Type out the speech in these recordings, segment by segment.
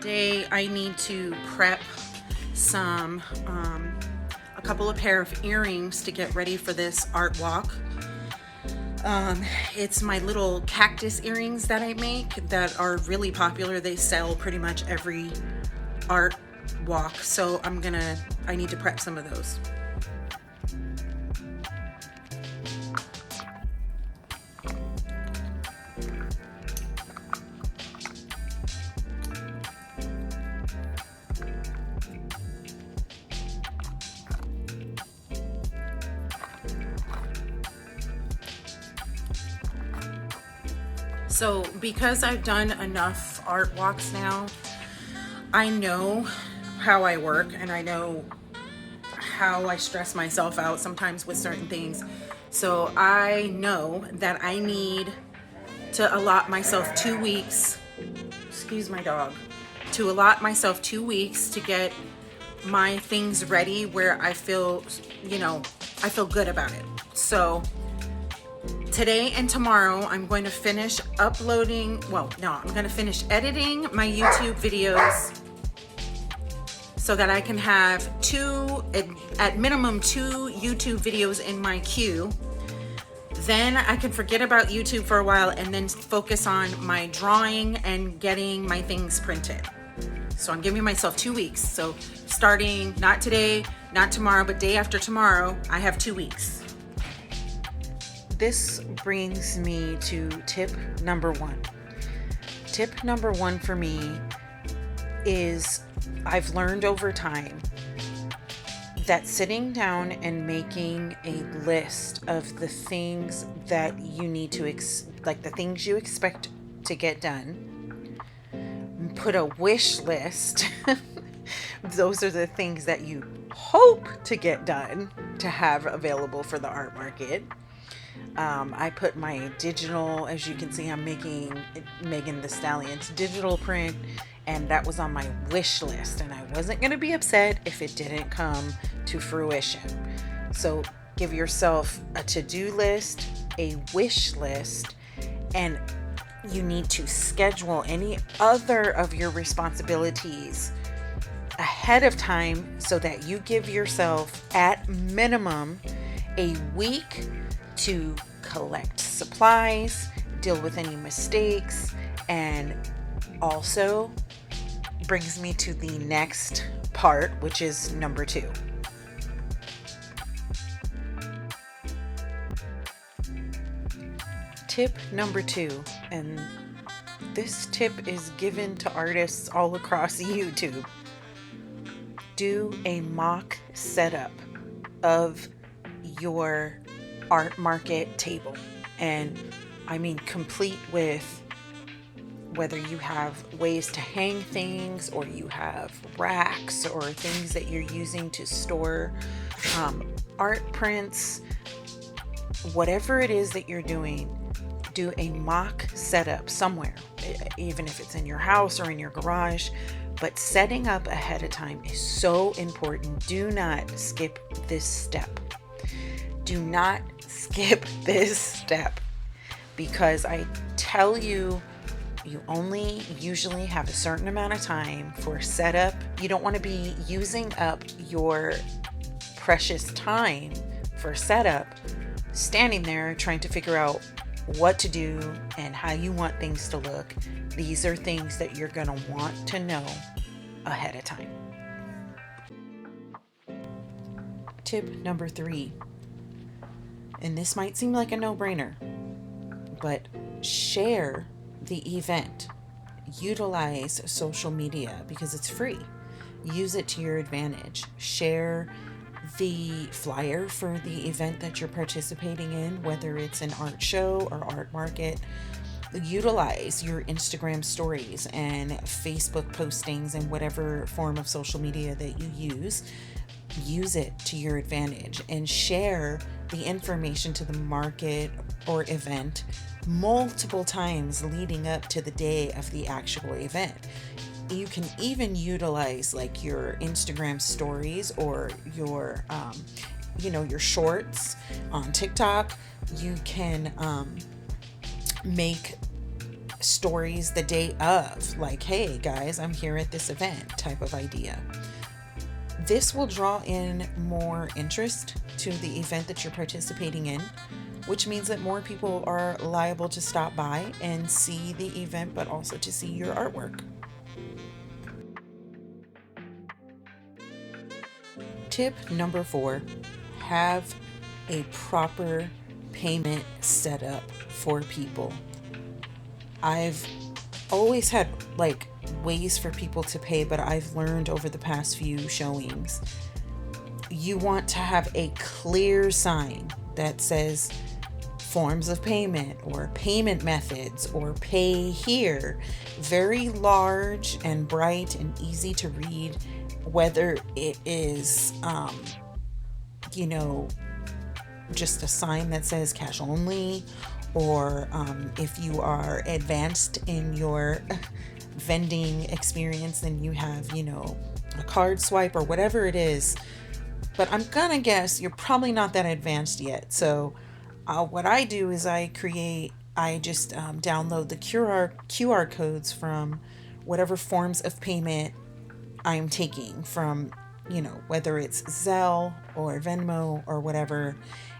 Today I need to prep a couple of pair of earrings to get ready for this art walk. It's my little cactus earrings that I make that are really popular. They sell pretty much every art walk. So I need to prep some of those. So because I've done enough art walks now, I know how I work and I know how I stress myself out sometimes with certain things. So I know that I need to allot myself 2 weeks, excuse my dog, to allot myself 2 weeks to get my things ready where I feel good about it. So today and tomorrow, I'm going to finish uploading. I'm going to finish editing my YouTube videos so that I can have at minimum two YouTube videos in my queue. Then I can forget about YouTube for a while and then focus on my drawing and getting my things printed. So I'm giving myself 2 weeks. So starting not today, not tomorrow, but day after tomorrow, I have 2 weeks. This brings me to tip number one. Tip number one for me is I've learned over time that sitting down and making a list of the things that you need to, like the things you expect to get done, put a wish list. Those are the things that you hope to get done to have available for the art market. I put my digital, as you can see, I'm making Megan Thee Stallion's digital print, and that was on my wish list, and I wasn't going to be upset if it didn't come to fruition. So give yourself a to-do list, a wish list, and you need to schedule any other of your responsibilities ahead of time so that you give yourself at minimum a week to collect supplies, deal with any mistakes, and also brings me to the next part, which is number 2. Tip number 2, and this tip is given to artists all across YouTube. Do a mock setup of your art market table, and I mean complete with whether you have ways to hang things or you have racks or things that you're using to store art prints. Whatever it is that you're doing, do a mock setup somewhere, even if it's in your house or in your garage. But setting up ahead of time is so important. Do not skip this step. Do not skip this step, because I tell you, you only usually have a certain amount of time for setup. You don't want to be using up your precious time for setup, standing there trying to figure out what to do and how you want things to look. These are things that you're going to want to know ahead of time. Tip number 3. And this might seem like a no-brainer, but share the event. Utilize social media because it's free. Use it to your advantage. Share the flyer for the event that you're participating in, whether it's an art show or art market. Utilize your Instagram stories and Facebook postings and whatever form of social media that you use it to your advantage, and share the information to the market or event multiple times leading up to the day of the actual event. You can even utilize like your Instagram stories or your your shorts on TikTok. You can make stories the day of, like, hey guys, I'm here at this event type of idea. This will draw in more interest to the event that you're participating in, which means that more people are liable to stop by and see the event, but also to see your artwork. Tip number 4, have a proper payment setup for people. I've always had like ways for people to pay, but I've learned over the past few showings, you want to have a clear sign that says forms of payment or payment methods or pay here. Very large and bright and easy to read, whether it is, just a sign that says cash only, or if you are advanced in your vending experience, then you have, a card swipe or whatever it is. But I'm gonna guess you're probably not that advanced yet. So what I do is I just download the QR codes from whatever forms of payment I'm taking from, whether it's Zelle or Venmo or whatever,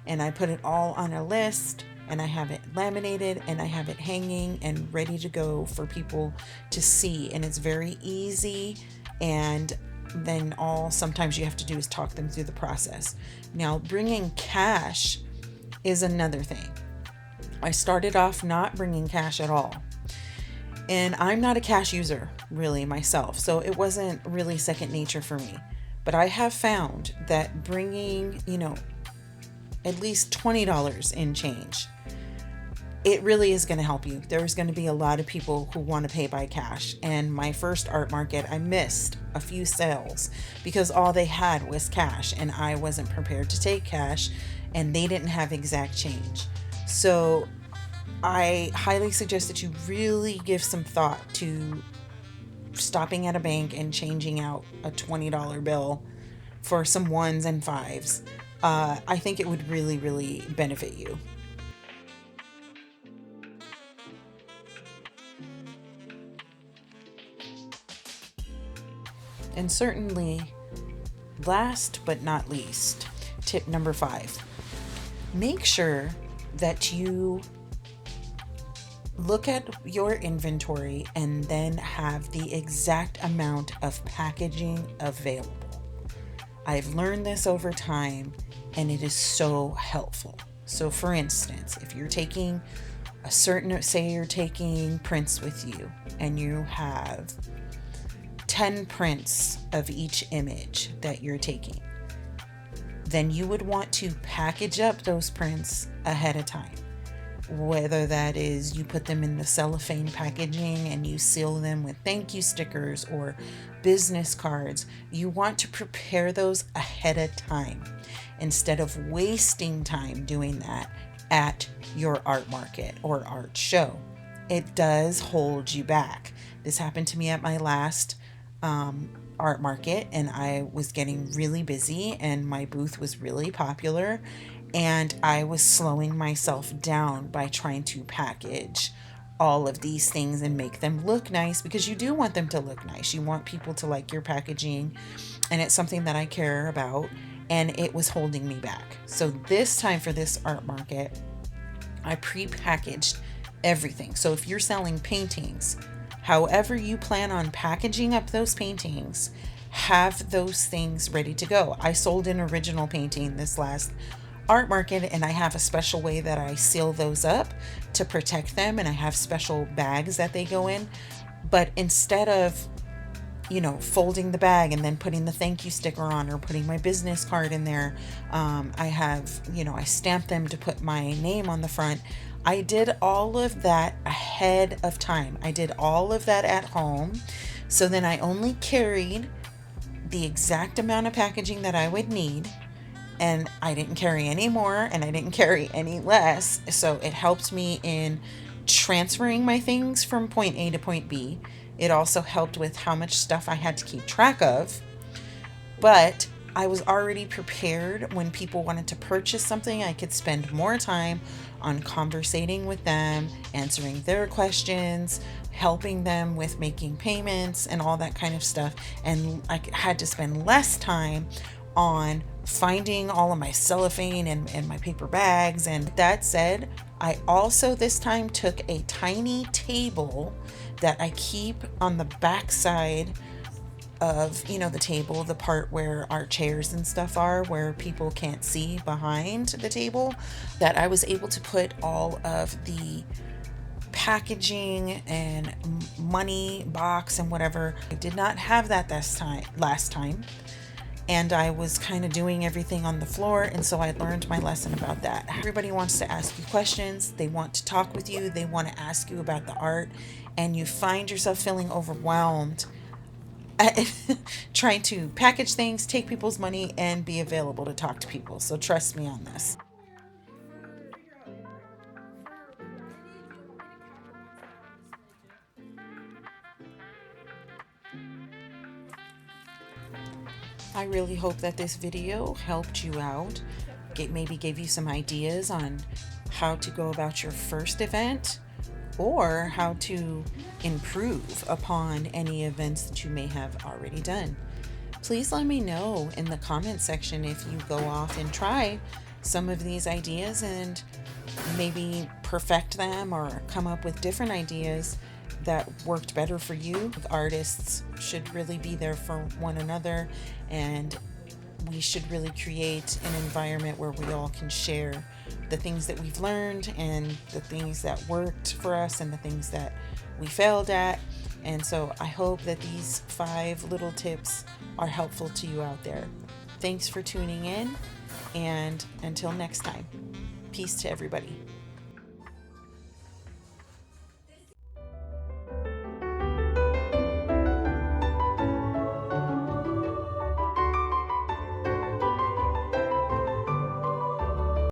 and I put it all on a list, and I have it laminated, and I have it hanging and ready to go for people to see. And it's very easy, and then sometimes you have to do is talk them through the process. Now, bringing cash is another thing. I started off not bringing cash at all. And I'm not a cash user really myself, so it wasn't really second nature for me. But I have found that bringing, at least $20 in change, it really is going to help you. There's going to be a lot of people who want to pay by cash. And my first art market, I missed a few sales because all they had was cash, and I wasn't prepared to take cash, and they didn't have exact change. So I highly suggest that you really give some thought to stopping at a bank and changing out a $20 bill for some ones and fives. I think it would really, really benefit you. And certainly, last but not least, tip number 5, make sure that you look at your inventory and then have the exact amount of packaging available. I've learned this over time, and it is so helpful. So for instance, if you're taking say you're taking prints with you, and you have 10 prints of each image that you're taking, then you would want to package up those prints ahead of time. Whether that is you put them in the cellophane packaging and you seal them with thank you stickers or business cards, you want to prepare those ahead of time instead of wasting time doing that at your art market or art show. It does hold you back. This happened to me at my last art market, and I was getting really busy and my booth was really popular, and I was slowing myself down by trying to package all of these things and make them look nice, because you do want them to look nice. You want people to like your packaging, and it's something that I care about, and it was holding me back. So this time for this art market, I pre-packaged everything. So if you're selling paintings, however you plan on packaging up those paintings, have those things ready to go. I sold an original painting this last art market, and I have a special way that I seal those up to protect them, and I have special bags that they go in. But instead of folding the bag and then putting the thank you sticker on or putting my business card in there, I stamped them to put my name on the front. I did all of that ahead of time. I did all of that at home. So then I only carried the exact amount of packaging that I would need, and I didn't carry any more and I didn't carry any less. So it helped me in transferring my things from point A to point B. It also helped with how much stuff I had to keep track of. But I was already prepared when people wanted to purchase something. I could spend more time on conversating with them, answering their questions, helping them with making payments and all that kind of stuff. And I had to spend less time on finding all of my cellophane and my paper bags. And that said, I also this time took a tiny table that I keep on the back side of, the table, the part where our chairs and stuff are, where people can't see behind the table, that I was able to put all of the packaging and money box and whatever. I did not have that last time, and I was kind of doing everything on the floor, and so I learned my lesson about that. Everybody wants to ask you questions, they want to talk with you, they want to ask you about the art, and you find yourself feeling overwhelmed trying to package things, take people's money, and be available to talk to people. So trust me on this. I really hope that this video helped you out, maybe gave you some ideas on how to go about your first event or how to improve upon any events that you may have already done. Please let me know in the comment section if you go off and try some of these ideas and maybe perfect them or come up with different ideas that worked better for you. Artists should really be there for one another, and we should really create an environment where we all can share the things that we've learned and the things that worked for us and the things that we failed at. And so I hope that these 5 little tips are helpful to you out there. Thanks for tuning in, and until next time, peace to everybody.